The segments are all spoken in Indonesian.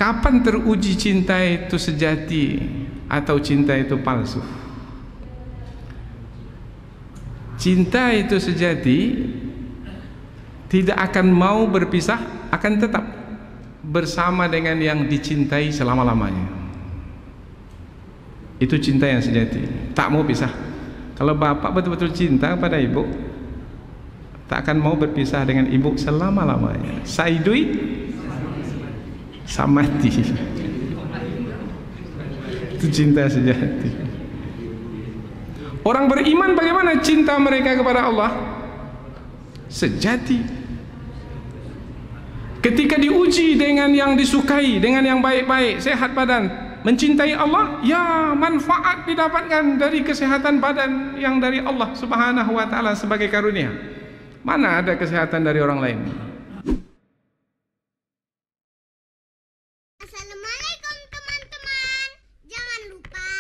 Kapan teruji cinta itu sejati atau cinta itu palsu? Cinta itu sejati tidak akan mau berpisah, akan tetap bersama dengan yang dicintai selama-lamanya. Itu cinta yang sejati, tak mau pisah. Kalau bapak betul-betul cinta pada ibu, tak akan mau berpisah dengan ibu selama-lamanya. Saidui samati. Itu cinta sejati. Orang beriman bagaimana cinta mereka kepada Allah? Sejati. Ketika diuji dengan yang disukai, dengan yang baik-baik, sehat badan, mencintai Allah, ya manfaat didapatkan dari kesehatan badan yang dari Allah Subhanahu wa taala sebagai karunia. Mana ada kesehatan dari orang lain? Assalamualaikum teman-teman. Jangan lupa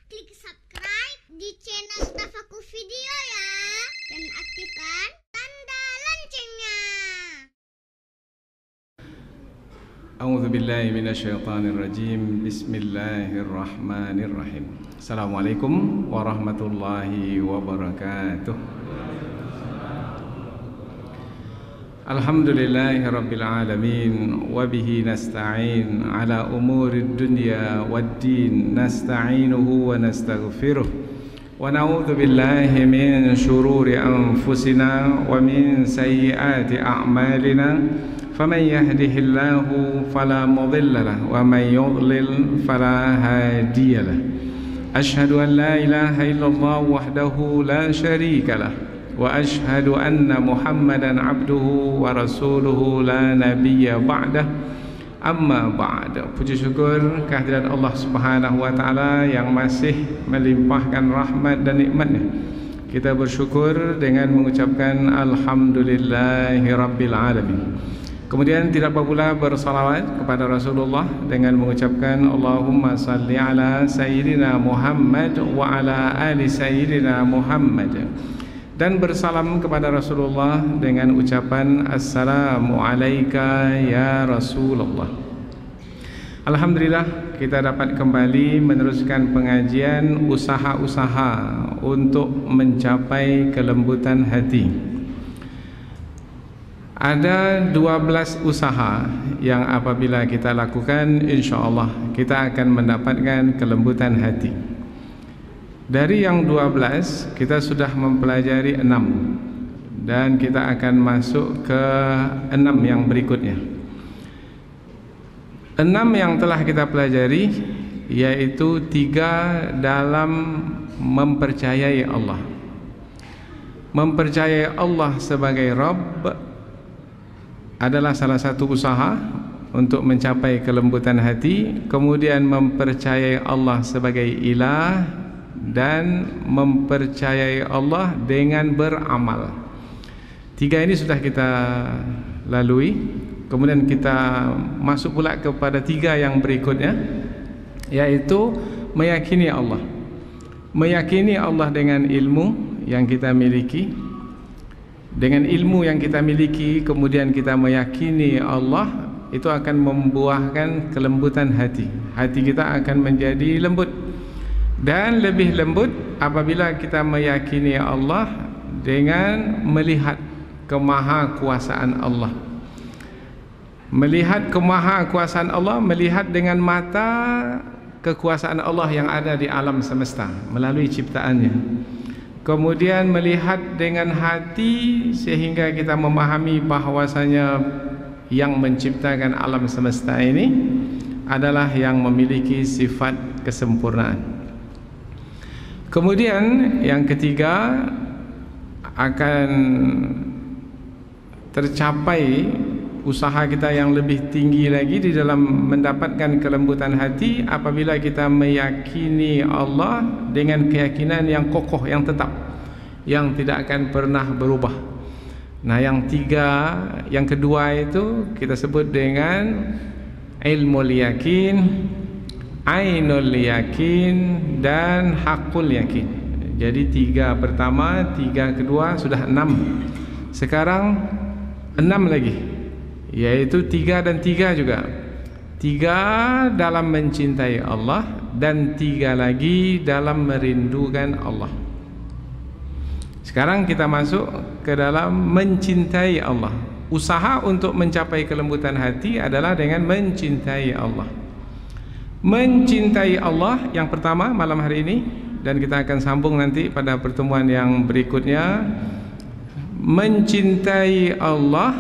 klik subscribe di channel Tafakur Video ya, dan aktifkan tanda loncengnya. A'udzu billahi minasyaitonir rajim. Bismillahirrahmanirrahim. Assalamualaikum warahmatullahi wabarakatuh. Alhamdulillahi rabbil alamin, wa bihi nasta'in ala umurid dunya waddin, nasta'inuhu wa nastaghfiruh, wa na'udzu billahi min shururi anfusina wa min sayyiati a'malina, faman yahdihillahu fala mudilla lahu wa man yudlil fala hadiya lahu. Asyhadu an la ilaha illallah wahdahu la syarika lahu wa ashhadu anna Muhammadan abduhu wa rasuluhu la nabiyya ba'dah. Amma ba'd. Puji syukur kehadirat Allah Subhanahu wa taala yang masih melimpahkan rahmat dan nikmatnya. Kita bersyukur dengan mengucapkan alhamdulillahi rabbil alamin. Kemudian tidak lupa pula bersalawat kepada Rasulullah dengan mengucapkan Allahumma salli ala sayyidina Muhammad wa ala ali sayyidina Muhammad, dan bersalam kepada Rasulullah dengan ucapan Assalamu alayka ya Rasulullah. Alhamdulillah, kita dapat kembali meneruskan pengajian usaha-usaha untuk mencapai kelembutan hati. Ada 12 usaha yang apabila kita lakukan, insyaAllah kita akan mendapatkan kelembutan hati. Dari yang 12 kita sudah mempelajari 6, dan kita akan masuk ke 6 yang berikutnya. 6 yang telah kita pelajari yaitu 3 dalam mempercayai Allah. Mempercayai Allah sebagai Rabb adalah salah satu usaha untuk mencapai kelembutan hati. Kemudian mempercayai Allah sebagai ilah dan mempercayai Allah dengan beramal. 3 ini sudah kita lalui. Kemudian kita masuk pula kepada 3 yang berikutnya, yaitu meyakini Allah. Meyakini Allah dengan ilmu yang kita miliki. Dengan ilmu yang kita miliki, kemudian kita meyakini Allah, itu akan membuahkan kelembutan hati. Hati kita akan menjadi lembut. Dan lebih lembut apabila kita meyakini Allah dengan melihat kemahakuasaan Allah. Melihat kemahakuasaan Allah, melihat dengan mata kekuasaan Allah yang ada di alam semesta melalui ciptaannya. Kemudian melihat dengan hati sehingga kita memahami bahwasanya yang menciptakan alam semesta ini adalah yang memiliki sifat kesempurnaan. Kemudian yang ketiga, akan tercapai usaha kita yang lebih tinggi lagi di dalam mendapatkan kelembutan hati apabila kita meyakini Allah dengan keyakinan yang kokoh, yang tetap, yang tidak akan pernah berubah. Nah, yang kedua itu kita sebut dengan ilmul yakin, ainul yakin, dan hakul yakin. Jadi 3 pertama, 3 kedua, sudah 6. Sekarang 6 lagi, yaitu 3 dan 3 juga. 3 dalam mencintai Allah, dan 3 lagi dalam merindukan Allah. Sekarang kita masuk ke dalam mencintai Allah. Usaha untuk mencapai kelembutan hati adalah dengan mencintai Allah. Mencintai Allah yang pertama malam hari ini, dan kita akan sambung nanti pada pertemuan yang berikutnya. Mencintai Allah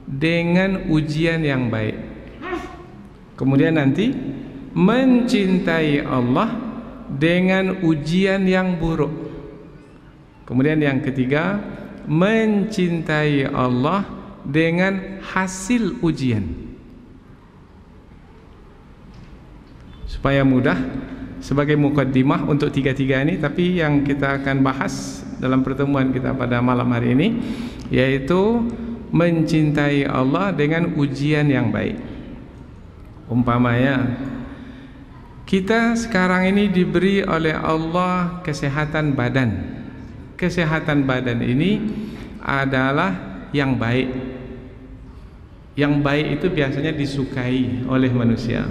dengan ujian yang baik. Kemudian nanti mencintai Allah dengan ujian yang buruk. Kemudian yang ketiga, mencintai Allah dengan hasil ujian. Supaya mudah, sebagai mukaddimah untuk 3 ini, tapi yang kita akan bahas dalam pertemuan kita pada malam hari ini, yaitu mencintai Allah dengan ujian yang baik. Umpamanya kita sekarang ini diberi oleh Allah kesehatan badan. Kesehatan badan ini adalah yang baik. Yang baik itu biasanya disukai oleh manusia.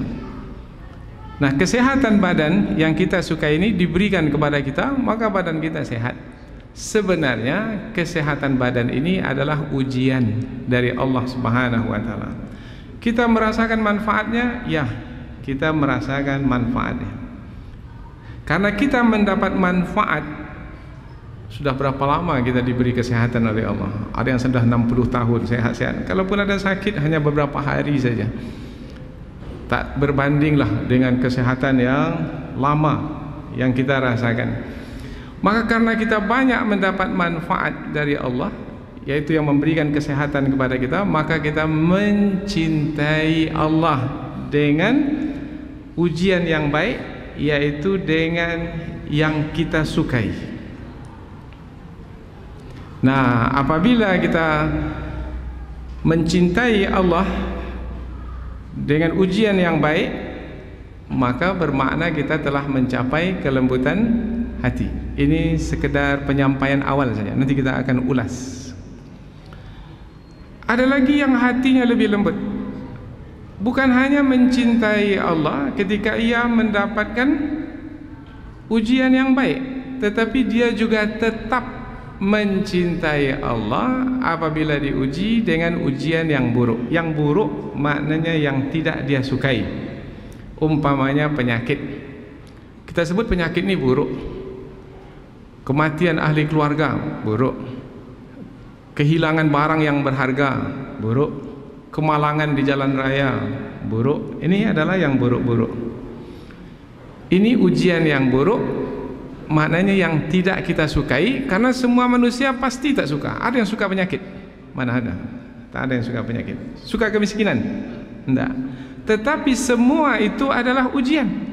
Nah, kesehatan badan yang kita sukai ini diberikan kepada kita, maka badan kita sehat. Sebenarnya kesehatan badan ini adalah ujian dari Allah Subhanahu wa taala. Kita merasakan manfaatnya, ya, kita merasakan manfaatnya. Karena kita mendapat manfaat. Sudah berapa lama kita diberi kesehatan oleh Allah? Ada yang sudah 60 tahun sehat-sehat. Kalaupun ada sakit hanya beberapa hari saja. Tak berbandinglah dengan kesehatan yang lama yang kita rasakan. Maka karena kita banyak mendapat manfaat dari Allah, yaitu yang memberikan kesehatan kepada kita, maka kita mencintai Allah dengan ujian yang baik, yaitu dengan yang kita sukai. Nah, apabila kita mencintai Allah dengan ujian yang baik, maka bermakna kita telah mencapai kelembutan hati. Ini sekedar penyampaian awal saja, nanti kita akan ulas. Ada lagi yang hatinya lebih lembut. Bukan hanya mencintai Allah ketika ia mendapatkan ujian yang baik, tetapi dia juga tetap mencintai Allah apabila diuji dengan ujian yang buruk. Yang buruk maknanya yang tidak dia sukai. Umpamanya penyakit. Kita sebut penyakit ini buruk. Kematian ahli keluarga, buruk. Kehilangan barang yang berharga, buruk. Kemalangan di jalan raya, buruk. Ini adalah yang buruk-buruk. Ini ujian yang buruk, maknanya yang tidak kita sukai. Karena semua manusia pasti tak suka. Ada yang suka penyakit? Mana ada? Tak ada yang suka penyakit. Suka kemiskinan? Tidak. Tetapi semua itu adalah ujian.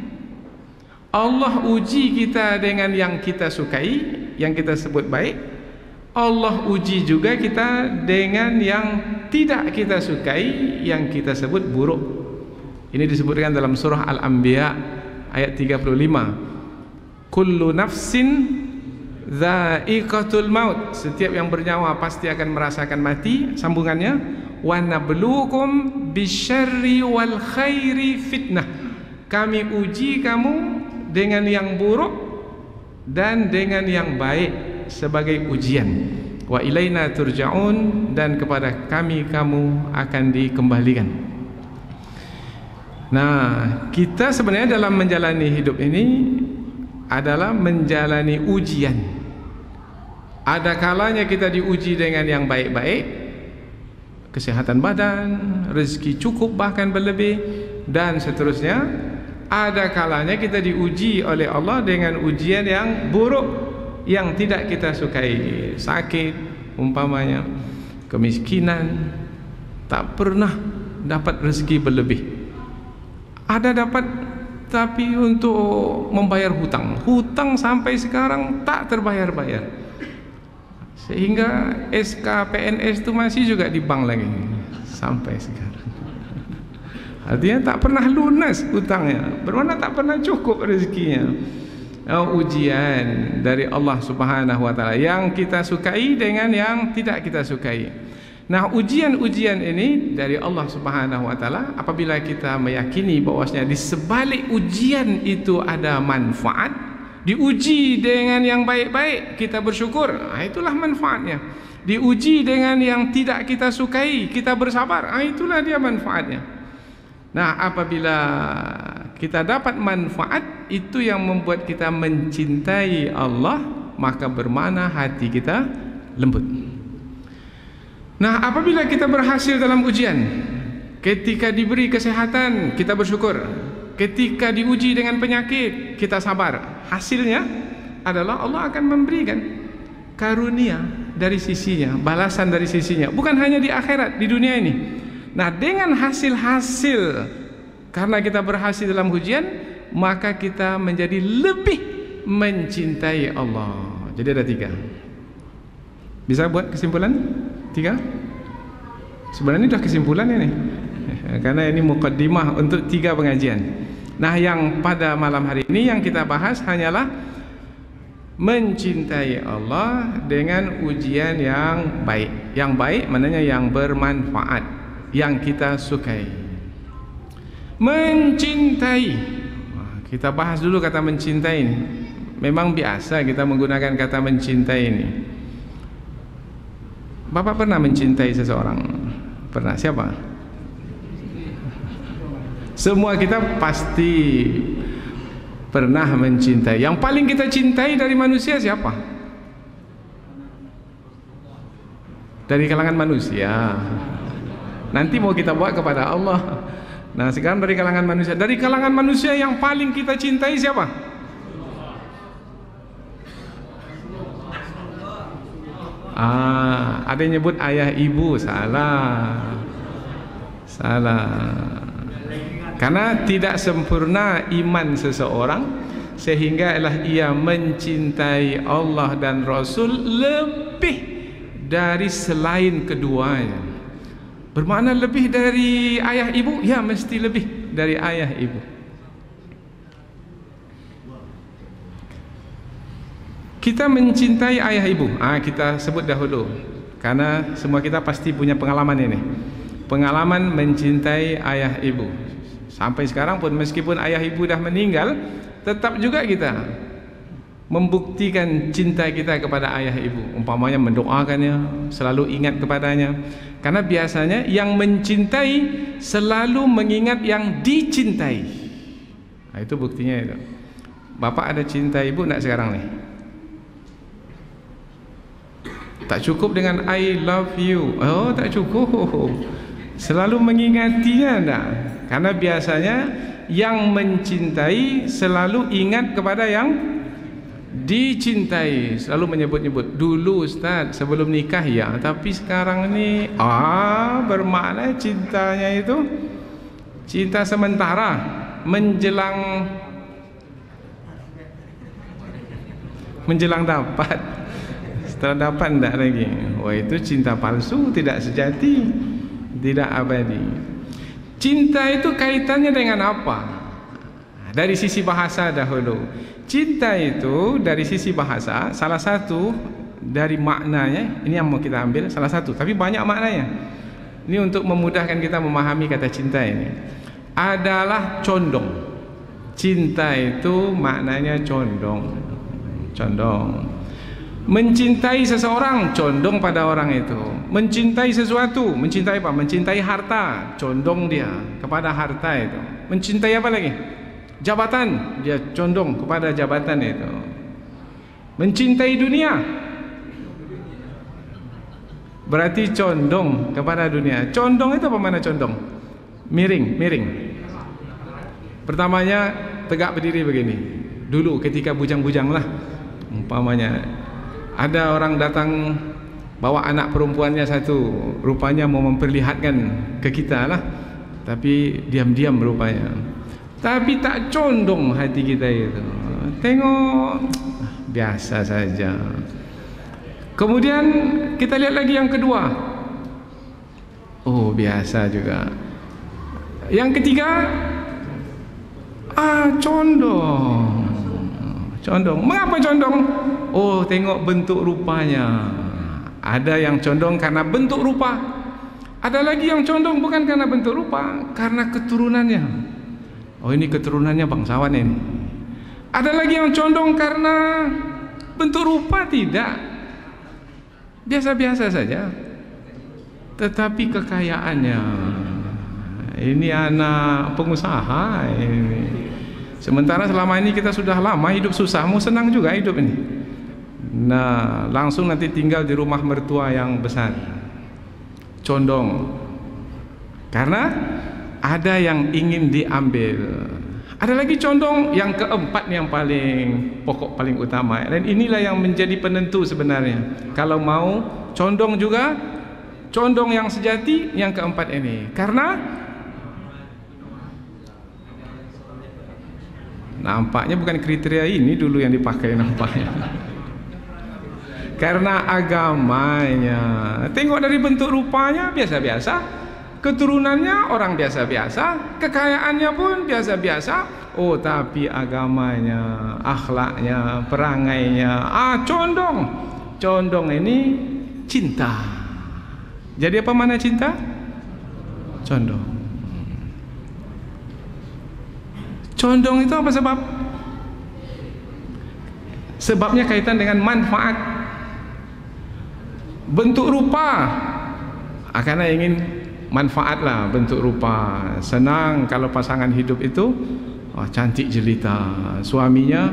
Allah uji kita dengan yang kita sukai, yang kita sebut baik. Allah uji juga kita dengan yang tidak kita sukai, yang kita sebut buruk. Ini disebutkan dalam surah Al-Anbiya ayat 35. Kullu nafsin dha'iqatul maut. Setiap yang bernyawa pasti akan merasakan mati. Sambungannya, wa nabluukum bisyarri wal khairi fitnah. Kami uji kamu dengan yang buruk dan dengan yang baik sebagai ujian. Wa ilaina turja'un, dan kepada kami kamu akan dikembalikan. Nah, kita sebenarnya dalam menjalani hidup ini adalah menjalani ujian. Ada kalanya kita diuji dengan yang baik-baik, kesehatan badan, rezeki cukup bahkan berlebih, dan seterusnya. Ada kalanya kita diuji oleh Allah dengan ujian yang buruk, yang tidak kita sukai. Sakit umpamanya, kemiskinan, tak pernah dapat rezeki berlebih. Ada dapat, tapi untuk membayar hutang. Hutang sampai sekarang tak terbayar-bayar. Sehingga SK PNS itu masih juga di bank lagi sampai sekarang. Artinya tak pernah lunas hutangnya. Bermakna tak pernah cukup rezekinya. Ujian dari Allah Subhanahu wa taala, yang kita sukai dengan yang tidak kita sukai. Nah, ujian-ujian ini dari Allah Subhanahu wa taala, apabila kita meyakini bahwasanya di sebalik ujian itu ada manfaat, diuji dengan yang baik-baik, kita bersyukur, itulah manfaatnya. Diuji dengan yang tidak kita sukai, kita bersabar, itulah dia manfaatnya. Nah, apabila kita dapat manfaat, itu yang membuat kita mencintai Allah, maka bermakna hati kita lembut. Nah, apabila kita berhasil dalam ujian, ketika diberi kesehatan, kita bersyukur. Ketika diuji dengan penyakit, kita sabar. Hasilnya adalah Allah akan memberikan karunia dari sisinya, balasan dari sisinya, bukan hanya di akhirat, di dunia ini. Nah, dengan hasil-hasil, karena kita berhasil dalam ujian, maka kita menjadi lebih mencintai Allah. Jadi ada 3. Bisa buat kesimpulan? 3? Sebenarnya sudah kesimpulan ini, karena ini muqaddimah untuk 3 pengajian. Nah, yang pada malam hari ini yang kita bahas hanyalah mencintai Allah dengan ujian yang baik. Yang baik maknanya yang bermanfaat, yang kita sukai. Mencintai, kita bahas dulu kata mencintai ini. Memang biasa kita menggunakan kata mencintai ini. Bapak pernah mencintai seseorang? Pernah? Siapa? Semua kita pasti pernah mencintai. Yang paling kita cintai dari manusia siapa? Dari kalangan manusia. Nanti mau kita bawa kepada Allah. Nah, sekarang dari kalangan manusia. Dari kalangan manusia yang paling kita cintai siapa? Ada yang nyebut ayah ibu, salah. Karena tidak sempurna iman seseorang sehingga ia mencintai Allah dan Rasul lebih dari selain keduanya. Bermakna lebih dari ayah ibu? Ya, mesti lebih dari ayah ibu. Kita mencintai ayah ibu, kita sebut dahulu, karena semua kita pasti punya pengalaman ini. Pengalaman mencintai ayah ibu. Sampai sekarang pun meskipun ayah ibu dah meninggal, tetap juga kita membuktikan cinta kita kepada ayah ibu. Umpamanya mendoakannya, selalu ingat kepadanya. Karena biasanya yang mencintai selalu mengingat yang dicintai. Nah, itu buktinya itu. Bapak ada cinta ibu enggak sekarang nih? Tak cukup dengan I love you. Oh, tak cukup. Selalu mengingatinya enggak? Karena biasanya yang mencintai selalu ingat kepada yang dicintai. Selalu menyebut-nyebut. Dulu Ustaz sebelum nikah ya, tapi sekarang ini bermakna cintanya itu cinta sementara menjelang dapat. Setelah dapat tidak lagi. Wah, itu cinta palsu, tidak sejati, tidak abadi. Cinta itu kaitannya dengan apa? Dari sisi bahasa dahulu. Cinta itu dari sisi bahasa, salah satu dari maknanya, ini yang mau kita ambil, salah satu, tapi banyak maknanya. Ini untuk memudahkan kita memahami kata cinta ini. Adalah condong. Cinta itu maknanya condong. Mencintai seseorang, condong pada orang itu. Mencintai sesuatu, mencintai apa? Mencintai harta, condong dia kepada harta itu. Mencintai apa lagi? Jabatan, dia condong kepada jabatan itu. Mencintai dunia, berarti condong kepada dunia. Condong itu apa mana condong? Miring. Pertamanya tegak berdiri begini. Dulu ketika bujang-bujang lah, umpamanya ada orang datang bawa anak perempuannya satu, rupanya mau memperlihatkan ke kita lah, tapi diam-diam rupanya. Tapi tak condong hati kita itu. Tengok biasa saja. Kemudian kita lihat lagi yang kedua. Oh, biasa juga. Yang ketiga, condong. Mengapa condong? Oh, tengok bentuk rupanya. Ada yang condong karena bentuk rupa, Ada lagi yang condong bukan karena bentuk rupa, karena keturunannya. Oh, ini keturunannya bangsawan ini. Ada lagi yang condong karena bentuk rupa, tidak, biasa-biasa saja. Tetapi kekayaannya, ini anak pengusaha ini. Sementara selama ini kita sudah lama hidup susah, mau senang juga hidup ini. Nah, langsung nanti tinggal di rumah mertua yang besar. Condong karena ada yang ingin diambil. Ada lagi condong yang keempat, yang paling pokok, paling utama, dan inilah yang menjadi penentu sebenarnya. Kalau mau condong juga, condong yang sejati yang keempat ini. Karena nampaknya bukan kriteria ini dulu yang dipakai nampaknya. Karena agamanya. Tengok dari bentuk rupanya biasa-biasa, keturunannya orang biasa-biasa, kekayaannya pun biasa-biasa. Oh, tapi agamanya, akhlaknya, perangainya, condong. Condong ini cinta. Jadi apa mana cinta? Condong. Condong itu apa sebab? Sebabnya kaitan dengan manfaat. Bentuk rupa, karena ingin manfaat lah bentuk rupa. Senang kalau pasangan hidup itu cantik jelita, suaminya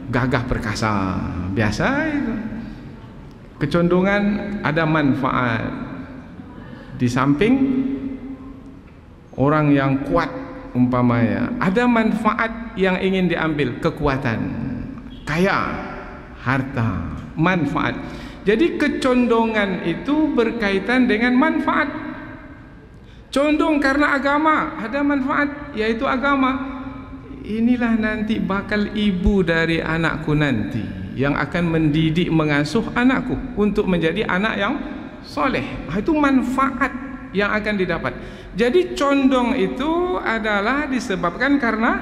gagah perkasa, biasa itu. Kecondongan ada manfaat. Di samping orang yang kuat umpamanya, ada manfaat yang ingin diambil, kekuatan, kaya, harta, manfaat. Jadi kecondongan itu berkaitan dengan manfaat. Condong karena agama, ada manfaat, yaitu agama. Inilah nanti bakal ibu dari anakku nanti, yang akan mendidik, mengasuh anakku untuk menjadi anak yang soleh. Itu manfaat yang akan didapat. Jadi condong itu adalah disebabkan karena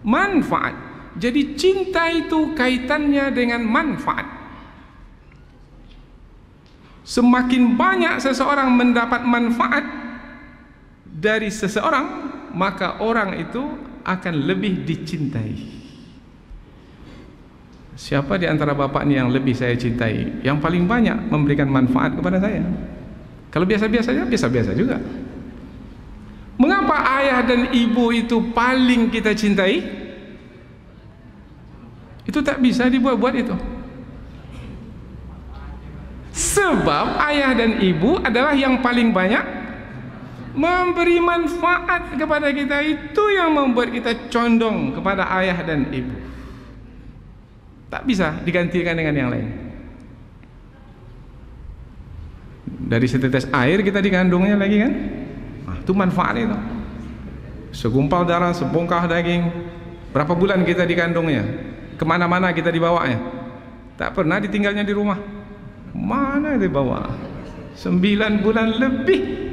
manfaat. Jadi cinta itu kaitannya dengan manfaat. Semakin banyak seseorang mendapat manfaat dari seseorang, maka orang itu akan lebih dicintai. Siapa di antara bapak ini yang lebih saya cintai? Yang paling banyak memberikan manfaat kepada saya. Kalau biasa-biasa saja, biasa-biasa juga. Mengapa ayah dan ibu itu paling kita cintai? Itu tak bisa dibuat-buat itu. Sebab ayah dan ibu adalah yang paling banyak memberi manfaat kepada kita. Itu yang membuat kita condong kepada ayah dan ibu. Tak bisa digantikan dengan yang lain. Dari setetes air kita dikandungnya lagi kan, itu manfaat itu. Segumpal darah, sebongkah daging. Berapa bulan kita dikandungnya, kemana-mana kita dibawanya, tak pernah ditinggalnya di rumah. Mana dibawa? 9 bulan lebih.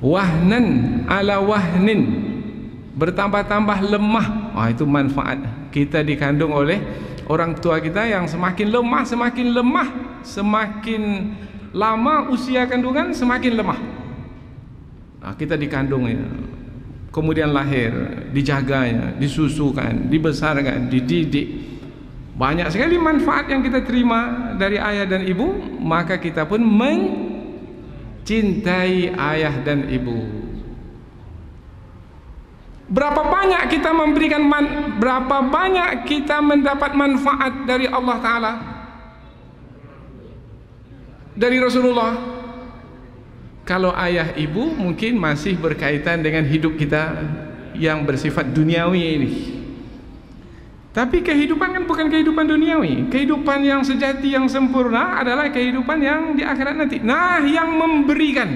Wahnan ala wahnin, bertambah-tambah lemah. Itu manfaat. Kita dikandung oleh orang tua kita yang semakin lemah, semakin lama usia kandungan semakin lemah. Kita dikandungnya, kemudian lahir, dijaganya, disusukan, dibesarkan, dididik. Banyak sekali manfaat yang kita terima dari ayah dan ibu, maka kita pun mencintai ayah dan ibu. Berapa banyak kita memberikan berapa banyak kita mendapat manfaat dari Allah Ta'ala, dari Rasulullah. Kalau ayah ibu mungkin masih berkaitan dengan hidup kita yang bersifat duniawi ini. Tapi kehidupan kan bukan kehidupan duniawi. Kehidupan yang sejati, yang sempurna adalah kehidupan yang di akhirat nanti. Nah, yang memberikan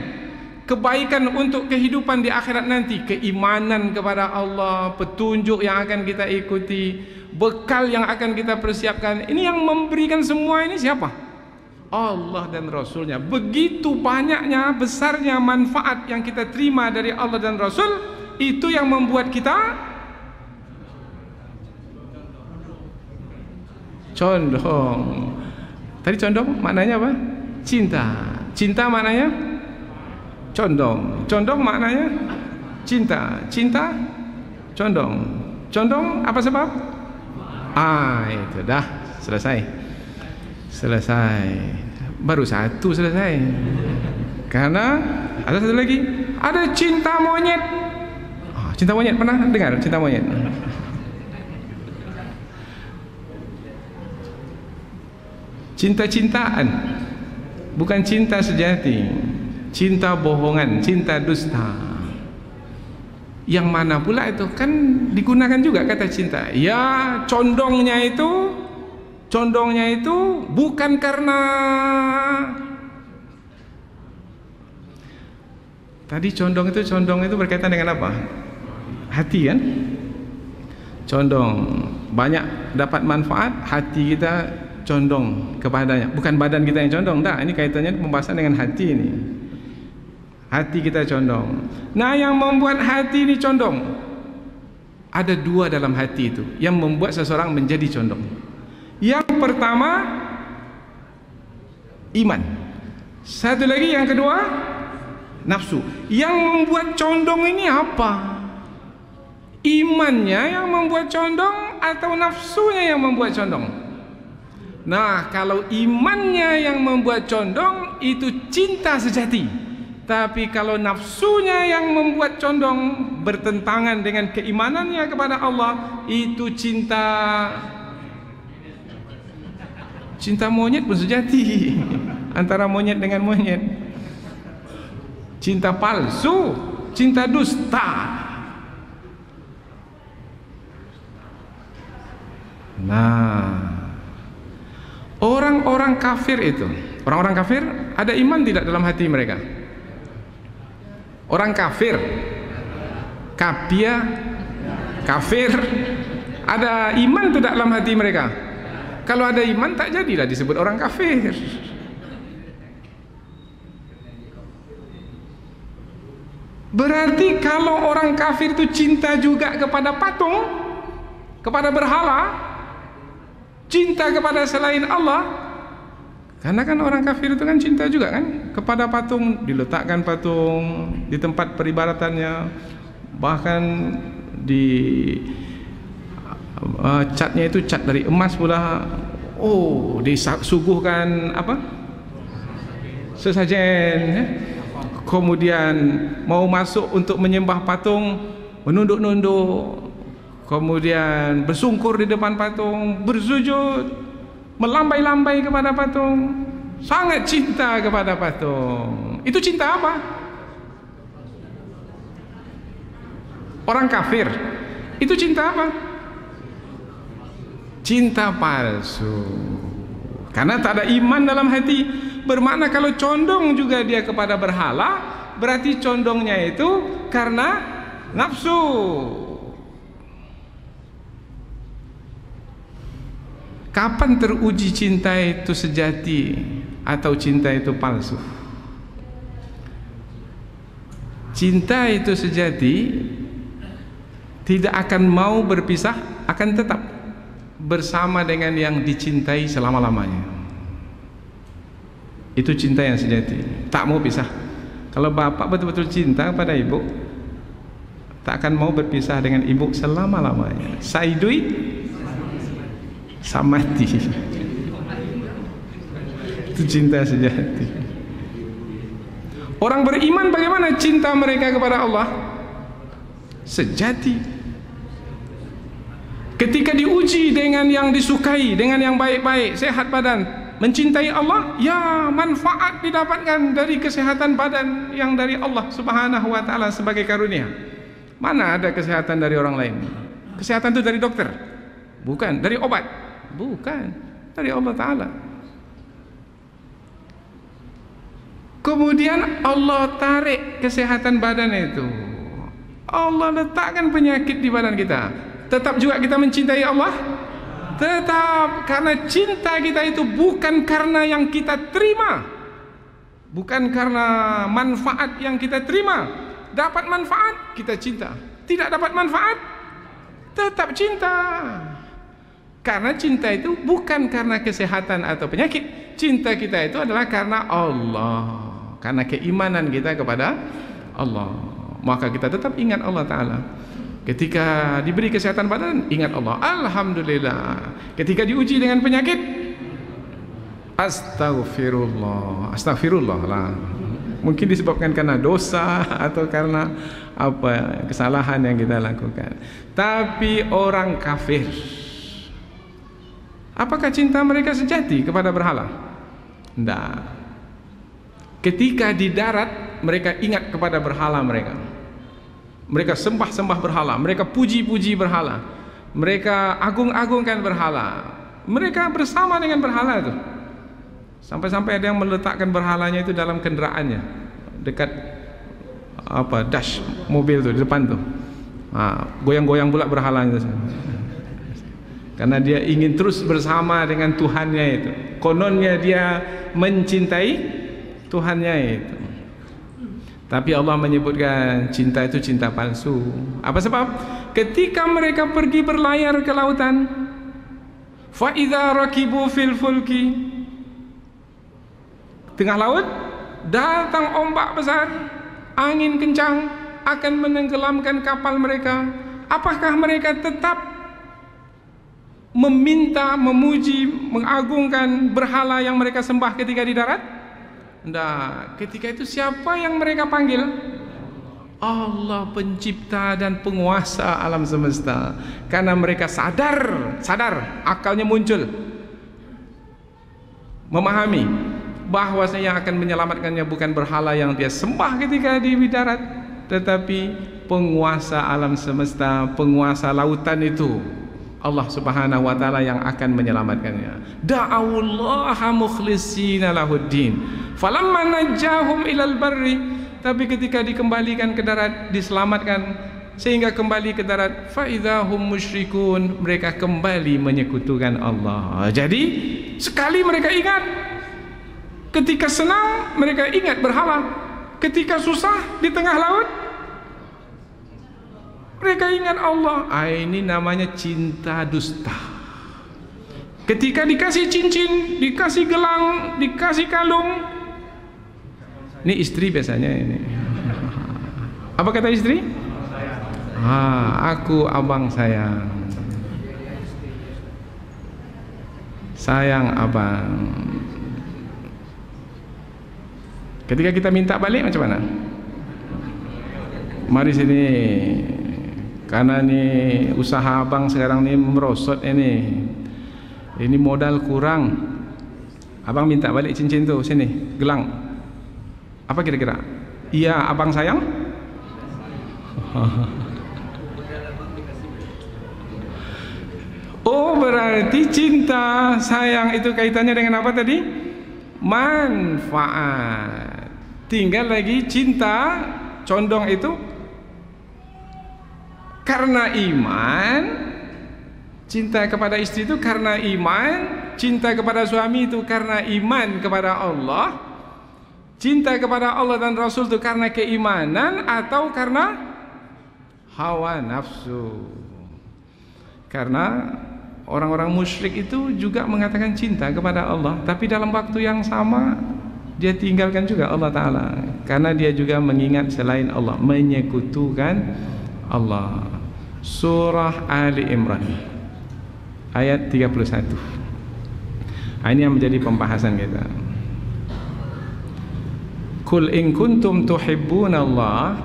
kebaikan untuk kehidupan di akhirat nanti, keimanan kepada Allah, petunjuk yang akan kita ikuti, bekal yang akan kita persiapkan, ini yang memberikan semua ini siapa? Allah dan Rasulnya. Begitu banyaknya, besarnya manfaat yang kita terima dari Allah dan Rasul, itu yang membuat kita condong. Tadi condong maknanya apa? cinta. Cinta maknanya condong. Condong maknanya cinta. Cinta condong. Condong apa sebab? Itu dah selesai. Baru satu selesai. Karena ada satu lagi, ada cinta monyet. Cinta monyet, pernah dengar cinta monyet? Cinta-cintaan, bukan cinta sejati. Cinta bohongan, cinta dusta. Yang mana pula itu? Kan digunakan juga kata cinta. Ya, condongnya itu bukan karena tadi condong itu berkaitan dengan apa? Hati kan? Condong banyak dapat manfaat, hati kita condong kepadanya. Bukan badan kita yang condong, dah. Ini kaitannya pembahasan dengan hati ini. Hati kita condong. Nah, yang membuat hati ini condong, ada dua dalam hati itu yang membuat seseorang menjadi condong. Yang pertama, iman. Satu lagi, yang kedua, nafsu. Yang membuat condong ini apa? Imannya yang membuat condong atau nafsunya yang membuat condong? Nah, kalau imannya yang membuat condong, itu cinta sejati. Tapi kalau nafsunya yang membuat condong, bertentangan dengan keimanannya kepada Allah, itu cinta monyet pun sejati. Antara monyet dengan monyet. Cinta palsu, cinta dusta. Nah, orang-orang kafir itu, orang-orang kafir ada iman tidak dalam hati mereka? Orang kafir, kafir, ada iman tidak dalam hati mereka? Kalau ada iman, tak jadilah disebut orang kafir. Berarti kalau orang kafir itu cinta juga kepada patung, kepada berhala, cinta kepada selain Allah. Karena kan orang kafir itu kan cinta juga kan kepada patung, diletakkan patung di tempat peribadatannya, bahkan di catnya itu cat dari emas pula. Disuguhkan apa? Sesajen. Kemudian mau masuk untuk menyembah patung, menunduk-nunduk, kemudian bersungkur di depan patung, bersujud, melambai-lambai kepada patung, sangat cinta kepada patung. Itu cinta apa? Orang kafir itu cinta apa? Cinta palsu. Karena tak ada iman dalam hati. Bermakna kalau condong juga dia kepada berhala, berarti condongnya itu karena nafsu. Kapan teruji cinta itu sejati atau cinta itu palsu? Cinta itu sejati tidak akan mau berpisah, akan tetap bersama dengan yang dicintai selama-lamanya. Itu cinta yang sejati, tak mau pisah. Kalau bapak betul-betul cinta pada ibu, tak akan mau berpisah dengan ibu selama-lamanya. Saidui samati. Itu cinta sejati. Orang beriman bagaimana cinta mereka kepada Allah? Sejati. Ketika diuji dengan yang disukai, dengan yang baik-baik, sehat badan, mencintai Allah, ya manfaat didapatkan dari kesehatan badan yang dari Allah Subhanahu wa ta'ala sebagai karunia. Mana ada kesehatan dari orang lain? Kesehatan itu dari dokter? Bukan. Dari obat? Bukan. Dari Allah Ta'ala. Kemudian Allah tarik kesehatan badan itu, Allah letakkan penyakit di badan kita. Tetap juga kita mencintai Allah? Tetap, karena cinta kita itu bukan karena yang kita terima, bukan karena manfaat yang kita terima. Dapat manfaat, kita cinta. Tidak dapat manfaat, tetap cinta. Karena cinta itu bukan karena kesehatan atau penyakit, cinta kita itu adalah karena Allah, karena keimanan kita kepada Allah. Maka kita tetap ingat Allah Ta'ala. Ketika diberi kesehatan badan, ingat Allah, alhamdulillah. Ketika diuji dengan penyakit, astagfirullah, astagfirullah lah. Mungkin disebabkan karena dosa atau karena apa kesalahan yang kita lakukan. Tapi orang kafir, apakah cinta mereka sejati kepada berhala? Tidak. Ketika di darat, mereka ingat kepada berhala mereka. Mereka sembah-sembah berhala, mereka puji-puji berhala, mereka agung-agungkan berhala, mereka bersama dengan berhala itu. Sampai-sampai ada yang meletakkan berhalanya itu dalam kendaraannya, dekat apa dash mobil tuh di depan tuh. Goyang-goyang pula berhalanya itu. Karena dia ingin terus bersama dengan Tuhannya itu. Kononnya dia mencintai Tuhannya itu. Tapi Allah menyebutkan cinta itu cinta palsu. Apa sebab? Ketika mereka pergi berlayar ke lautan, fa idza rakibu fil fulki, tengah laut datang ombak besar, angin kencang akan menenggelamkan kapal mereka. Apakah mereka tetap meminta, memuji, mengagungkan berhala yang mereka sembah ketika di darat? Nah, ketika itu siapa yang mereka panggil? Allah, pencipta dan penguasa alam semesta. Karena mereka sadar, akalnya muncul, memahami bahwasanya yang akan menyelamatkannya bukan berhala yang dia sembah ketika di darat, tetapi penguasa alam semesta, penguasa lautan itu, Allah Subhanahu wa taala yang akan menyelamatkannya. Da'awullaha mukhlishina lahuddin. Falamma najjahum ilal barri, tapi ketika dikembalikan ke darat, diselamatkan sehingga kembali ke darat, fa idzahum musyrikun, mereka kembali menyekutukan Allah. Jadi sekali mereka ingat, ketika senang mereka ingat berhala, ketika susah di tengah laut mereka ingat Allah. Ini namanya cinta dusta. Ketika dikasih cincin, dikasih gelang, dikasih kalung, ini istri biasanya ini. Apa kata istri? Aku abang sayang. Sayang abang. Ketika kita minta balik macam mana? Mari sini. Karena nih usaha abang sekarang nih merosot ini. Ini modal kurang. Abang minta balik cincin tuh, sini, gelang. Apa kira-kira? Iya, abang sayang? Oh, berarti cinta sayang itu kaitannya dengan apa tadi? Manfaat. Tinggal lagi cinta condong itu karena iman. Cinta kepada istri itu karena iman. Cinta kepada suami itu karena iman kepada Allah. Cinta kepada Allah dan Rasul itu karena keimanan atau karena hawa nafsu? Karena orang-orang musyrik itu juga mengatakan cinta kepada Allah, tapi dalam waktu yang sama dia tinggalkan juga Allah Ta'ala, karena dia juga mengingat selain Allah, menyekutukan Allah. Surah Ali Imran ayat 31. Ini yang menjadi pembahasan kita. Qul in kuntum tuhibbunallah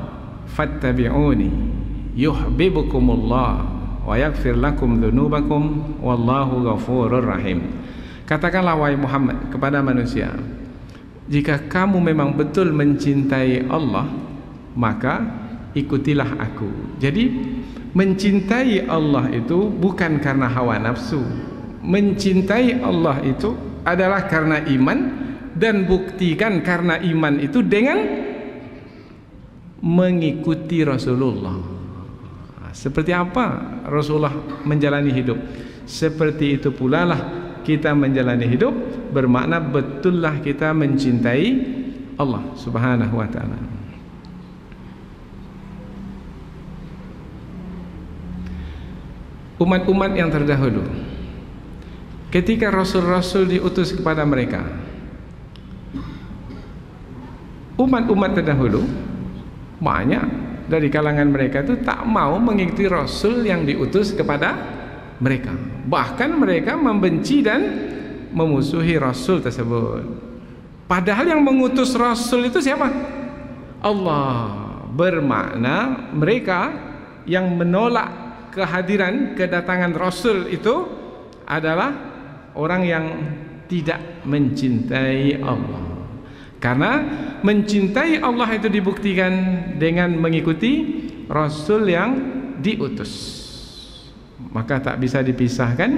fattabi'uni yuhibbukumullah wa yaghfir lakum dzunubakum wallahu ghafurur rahim. Katakanlah wahai Muhammad kepada manusia, jika kamu memang betul mencintai Allah, maka ikutilah aku. Jadi mencintai Allah itu bukan karena hawa nafsu. Mencintai Allah itu adalah karena iman. Dan buktikan karena iman itu dengan mengikuti Rasulullah. Seperti apa Rasulullah menjalani hidup, seperti itu pula lah kita menjalani hidup. Bermakna betullah kita mencintai Allah Subhanahu wa ta'ala. Umat-umat yang terdahulu ketika rasul-rasul diutus kepada mereka, umat-umat terdahulu banyak dari kalangan mereka itu tak mau mengikuti rasul yang diutus kepada mereka. Bahkan mereka membenci dan memusuhi rasul tersebut. Padahal yang mengutus rasul itu siapa? Allah. Bermakna mereka yang menolak kehadiran, kedatangan rasul itu adalah orang yang tidak mencintai Allah. Karena mencintai Allah itu dibuktikan dengan mengikuti rasul yang diutus. Maka tak bisa dipisahkan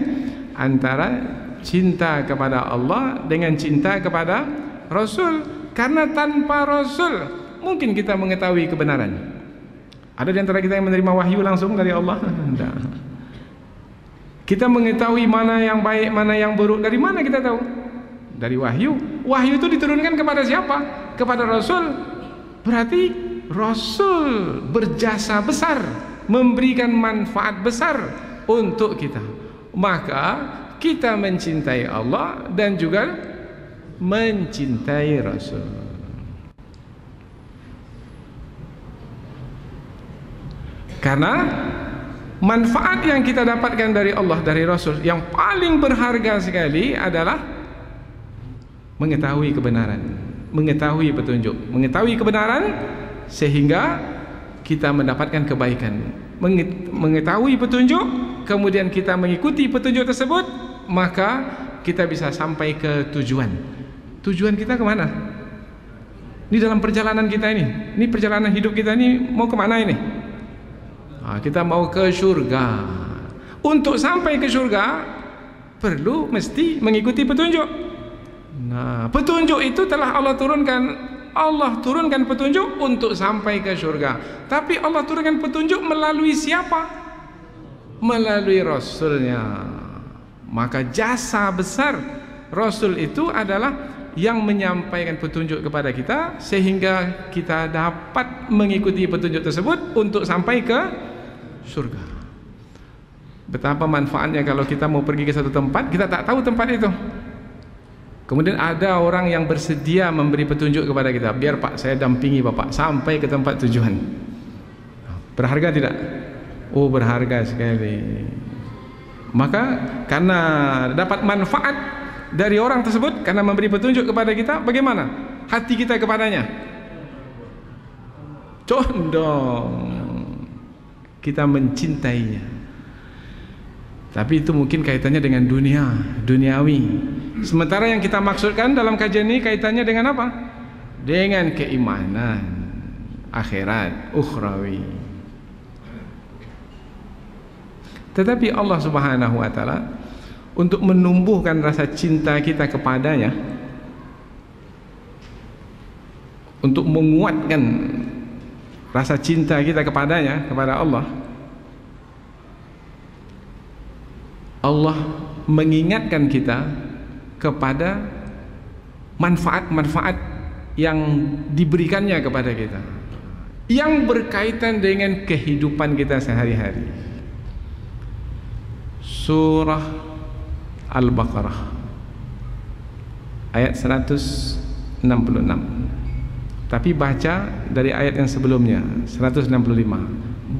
antara cinta kepada Allah dengan cinta kepada rasul. Karena tanpa rasul mungkin kita mengetahui kebenaran. Ada di antara kita yang menerima wahyu langsung dari Allah? Tidak. Kita mengetahui mana yang baik, mana yang buruk. Dari mana kita tahu? Dari wahyu. Wahyu itu diturunkan kepada siapa? Kepada rasul. Berarti rasul berjasa besar, memberikan manfaat besar untuk kita. Maka kita mencintai Allah dan juga mencintai rasul. Karena manfaat yang kita dapatkan dari Allah, dari Rasul, yang paling berharga sekali adalah mengetahui kebenaran, mengetahui petunjuk, mengetahui kebenaran sehingga kita mendapatkan kebaikan. Mengetahui petunjuk, kemudian kita mengikuti petunjuk tersebut, maka kita bisa sampai ke tujuan. Tujuan kita kemana? Ini dalam perjalanan kita ini perjalanan hidup kita ini mau kemana ini? Kita mau ke surga. Untuk sampai ke surga perlu mesti mengikuti petunjuk. Nah, petunjuk itu telah Allah turunkan. Allah turunkan petunjuk untuk sampai ke surga. Tapi Allah turunkan petunjuk melalui siapa? Melalui Rasulnya. Maka jasa besar Rasul itu adalah yang menyampaikan petunjuk kepada kita sehingga kita dapat mengikuti petunjuk tersebut untuk sampai ke surga. Betapa manfaatnya kalau kita mau pergi ke satu tempat, kita tak tahu tempat itu. Kemudian ada orang yang bersedia memberi petunjuk kepada kita. Biar Pak, saya dampingi Bapak sampai ke tempat tujuan. Berharga tidak? Oh, berharga sekali. Maka karena dapat manfaat dari orang tersebut, karena memberi petunjuk kepada kita, bagaimana hati kita kepadanya? Condong kita mencintainya. Tapi itu mungkin kaitannya dengan duniawi. Sementara yang kita maksudkan dalam kajian ini kaitannya dengan apa? Dengan keimanan akhirat, ukhrawi. Tetapi Allah Subhanahu wa taala untuk menumbuhkan rasa cinta kita kepadanya, untuk menguatkan rasa cinta kita kepadanya, kepada Allah, Allah mengingatkan kita kepada manfaat-manfaat yang diberikannya kepada kita, yang berkaitan dengan kehidupan kita sehari-hari. Surah Al-Baqarah ayat 166. Tapi baca dari ayat yang sebelumnya 165.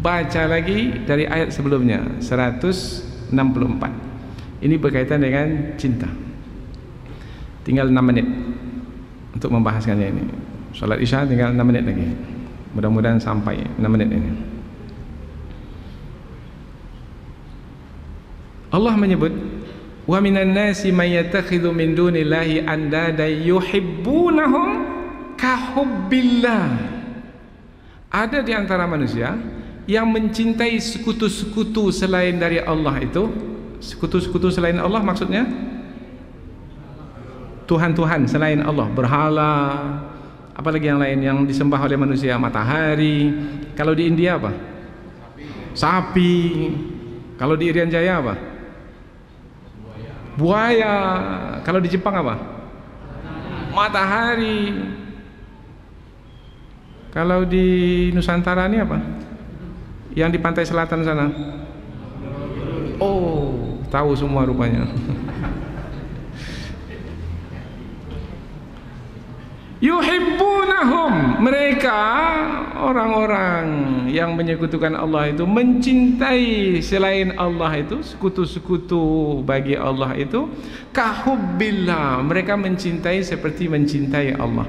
Baca lagi dari ayat sebelumnya 164. Ini berkaitan dengan cinta. Tinggal 6 menit untuk membahaskannya ini. Salat Isya tinggal 6 menit lagi. Mudah-mudahan sampai 6 menit ini. Allah menyebut, wa minan nasi may yattakhidhu min dunillahi andada yuhibbunahum kahubbillah. Ada di antara manusia yang mencintai sekutu-sekutu selain dari Allah itu. Sekutu-sekutu selain Allah maksudnya Tuhan-Tuhan selain Allah, berhala, apalagi yang lain yang disembah oleh manusia, matahari. Kalau di India apa? Sapi. Kalau di Irian Jaya apa? Buaya. Kalau di Jepang apa? Matahari. Kalau di Nusantara ini apa? Yang di pantai selatan sana. Oh, tahu semua rupanya. Yuhibbunahum, mereka orang-orang yang menyekutukan Allah itu mencintai selain Allah itu, sekutu-sekutu bagi Allah itu, kahubbillah, mereka mencintai seperti mencintai Allah.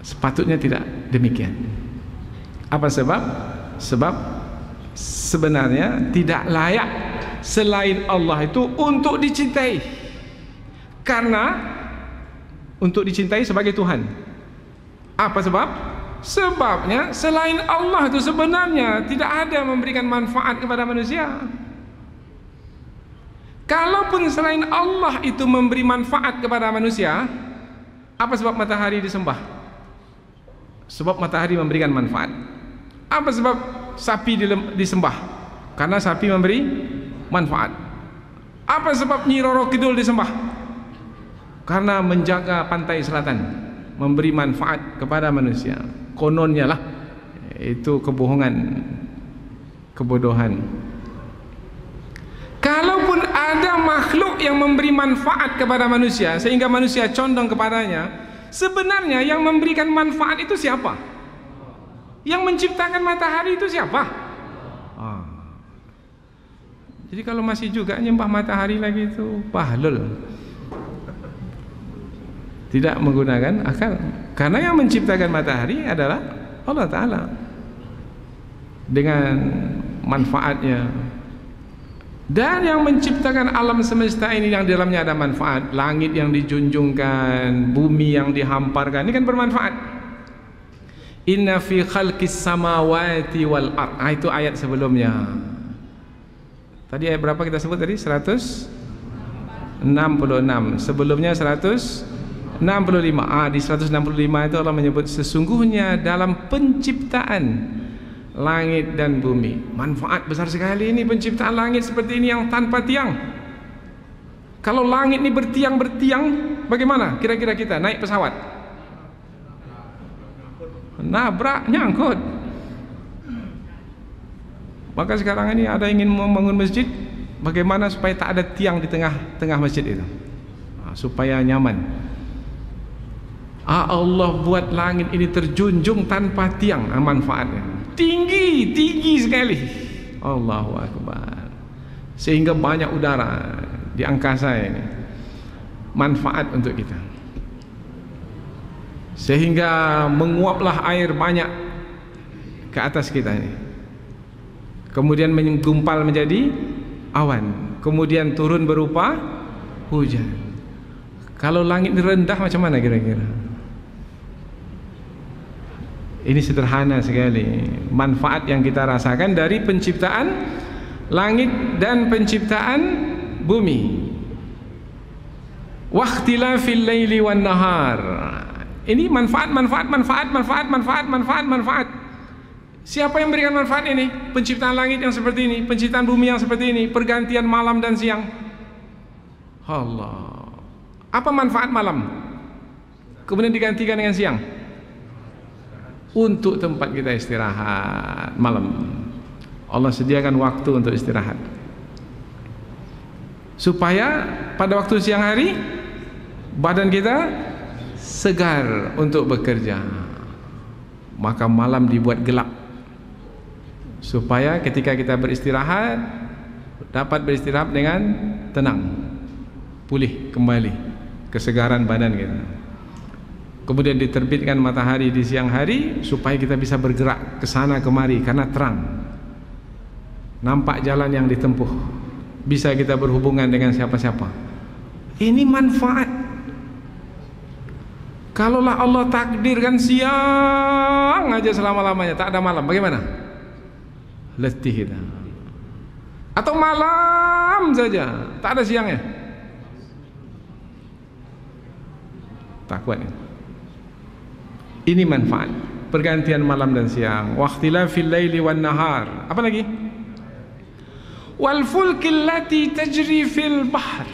Sepatutnya tidak demikian. Apa sebab? Sebab sebenarnya tidak layak selain Allah itu untuk dicintai, karena untuk dicintai sebagai Tuhan. Apa sebab? Sebabnya selain Allah itu sebenarnya tidak ada memberikan manfaat kepada manusia. Kalaupun selain Allah itu memberi manfaat kepada manusia, apa sebab matahari disembah? Sebab matahari memberikan manfaat. Apa sebab sapi disembah? Karena sapi memberi manfaat. Apa sebab Nyi Roro Kidul disembah? Karena menjaga pantai selatan, memberi manfaat kepada manusia. Kononnya lah, itu kebohongan, kebodohan. Kalaupun ada makhluk yang memberi manfaat kepada manusia sehingga manusia condong kepadanya, sebenarnya yang memberikan manfaat itu siapa? Yang menciptakan matahari itu siapa? Jadi kalau masih juga nyembah matahari lagi itu bahlul, tidak menggunakan akal. Karena yang menciptakan matahari adalah Allah Ta'ala dengan manfaatnya. Dan yang menciptakan alam semesta ini yang di dalamnya ada manfaat, langit yang dijunjungkan, bumi yang dihamparkan, ini kan bermanfaat. Inna fi khalqis samawati wal ard. Itu ayat sebelumnya. Tadi ayat berapa kita sebut tadi? 166. Sebelumnya 165. Di 165 itu Allah menyebut sesungguhnya dalam penciptaan langit dan bumi. Manfaat besar sekali ini penciptaan langit seperti ini yang tanpa tiang. Kalau langit ini bertiang-bertiang, bagaimana kira-kira kita naik pesawat? Nabrak, nyangkut. Maka sekarang ini ada ingin membangun masjid, bagaimana supaya tak ada tiang di tengah-tengah masjid itu, supaya nyaman. Allah buat langit ini terjunjung tanpa tiang, manfaatnya tinggi sekali. Allahu Akbar. Sehingga banyak udara di angkasa ini, manfaat untuk kita. Sehingga menguaplah air banyak ke atas kita ini, kemudian menggumpal menjadi awan, kemudian turun berupa hujan. Kalau langit rendah macam mana kira-kira? Ini sederhana sekali manfaat yang kita rasakan dari penciptaan langit dan penciptaan bumi. Wakhtilafil laili wan nahar. Ini manfaat. Siapa yang memberikan manfaat ini? Penciptaan langit yang seperti ini, penciptaan bumi yang seperti ini, pergantian malam dan siang. Allah. Apa manfaat malam kemudian digantikan dengan siang? Untuk tempat kita istirahat malam. Allah sediakan waktu untuk istirahat, supaya pada waktu siang hari badan kita segar untuk bekerja. Maka malam dibuat gelap, supaya ketika kita beristirahat dapat beristirahat dengan tenang, pulih kembali kesegaran badan kita. Kemudian diterbitkan matahari di siang hari supaya kita bisa bergerak ke sana kemari karena terang, nampak jalan yang ditempuh, bisa kita berhubungan dengan siapa-siapa. Ini manfaat. Kalaulah Allah takdirkan siang aja selama-lamanya, tak ada malam, bagaimana? Letih kita. Atau malam saja, tak ada siangnya, tak kuat. Ini manfaat pergantian malam dan siang. Wakhtilafil laili wan nahar. Apa lagi? Wal fulkil lati tajri fil bahr.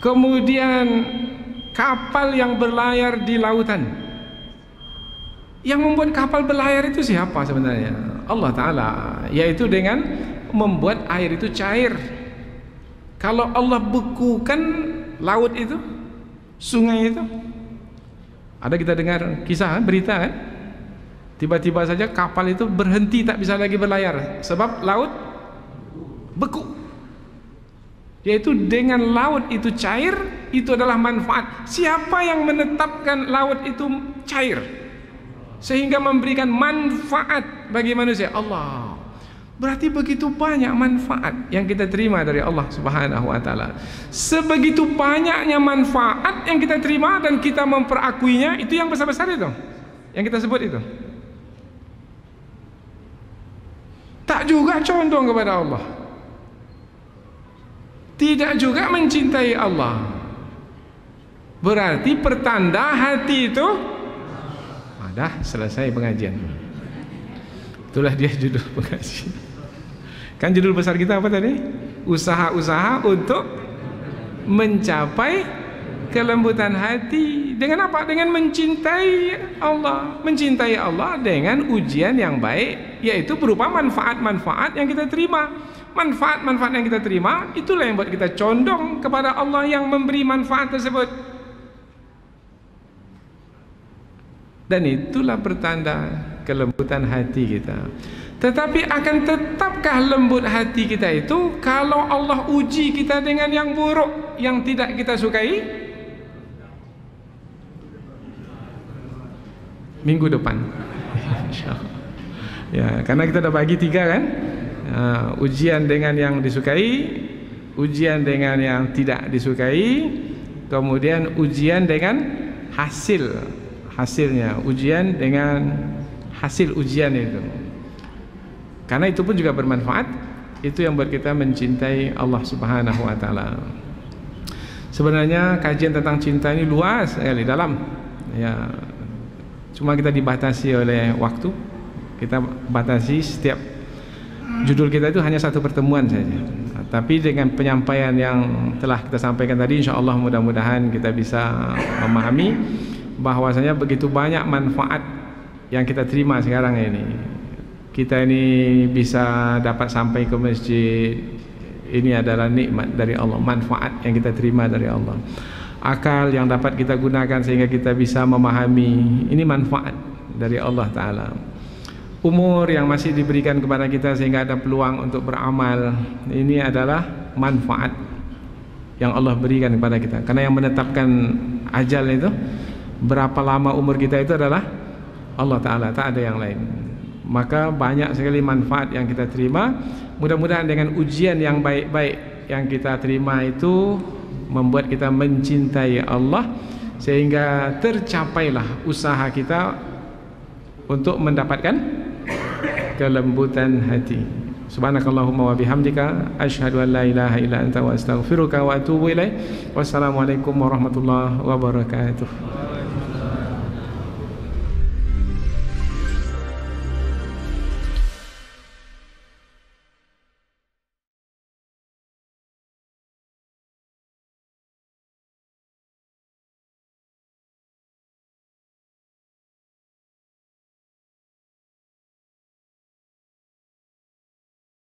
Kemudian kapal yang berlayar di lautan. Yang membuat kapal berlayar itu siapa sebenarnya? Allah Ta'ala, yaitu dengan membuat air itu cair. Kalau Allah bekukan laut itu, sungai itu. Ada kita dengar kisah kan, berita kan, tiba-tiba saja kapal itu berhenti, tak bisa lagi berlayar sebab laut beku. Yaitu dengan laut itu cair, itu adalah manfaat. Siapa yang menetapkan laut itu cair sehingga memberikan manfaat bagi manusia? Allah. Berarti begitu banyak manfaat yang kita terima dari Allah Subhanahu wa taala. Sebegitu banyaknya manfaat yang kita terima dan kita memperakuinya, itu yang besar-besar itu, yang kita sebut itu. Tak juga condong kepada Allah, tidak juga mencintai Allah. Berarti pertanda hati itu dah selesai pengajian. Itulah dia judul pengajian. Kan judul besar kita apa tadi? Usaha-usaha untuk mencapai kelembutan hati. Dengan apa? Dengan mencintai Allah. Mencintai Allah dengan ujian yang baik, yaitu berupa manfaat-manfaat yang kita terima. Manfaat-manfaat yang kita terima, itulah yang buat kita condong kepada Allah yang memberi manfaat tersebut. Dan itulah pertanda kelembutan hati kita. Tetapi akan tetapkah lembut hati kita itu kalau Allah uji kita dengan yang buruk, yang tidak kita sukai? Minggu depan ya, karena kita dah bagi 3 kan, ujian dengan yang disukai, ujian dengan yang tidak disukai, kemudian ujian dengan hasilnya, ujian dengan hasil ujian itu. Karena itu pun juga bermanfaat. Itu yang buat kita mencintai Allah Subhanahu wa taala. Sebenarnya kajian tentang cinta ini luas sekali, dalam. Ya. Cuma kita dibatasi oleh waktu. Kita batasi setiap judul kita itu hanya 1 pertemuan saja. Tapi dengan penyampaian yang telah kita sampaikan tadi, insyaallah mudah-mudahan kita bisa memahami bahwasanya begitu banyak manfaat yang kita terima sekarang ini. Kita ini bisa dapat sampai ke masjid, ini adalah nikmat dari Allah, manfaat yang kita terima dari Allah. Akal yang dapat kita gunakan sehingga kita bisa memahami, ini manfaat dari Allah Ta'ala. Umur yang masih diberikan kepada kita sehingga ada peluang untuk beramal, ini adalah manfaat yang Allah berikan kepada kita. Karena yang menetapkan ajal itu, berapa lama umur kita itu adalah Allah Ta'ala, tak ada yang lain. Maka banyak sekali manfaat yang kita terima. Mudah-mudahan dengan ujian yang baik-baik yang kita terima itu membuat kita mencintai Allah, sehingga tercapailah usaha kita untuk mendapatkan kelembutan hati. Subhanakallahumma wa bihamdika asyhadu an la ilaha illa anta wa astaghfiruka wa atubu ilaik. Wassalamualaikum warahmatullahi wabarakatuh.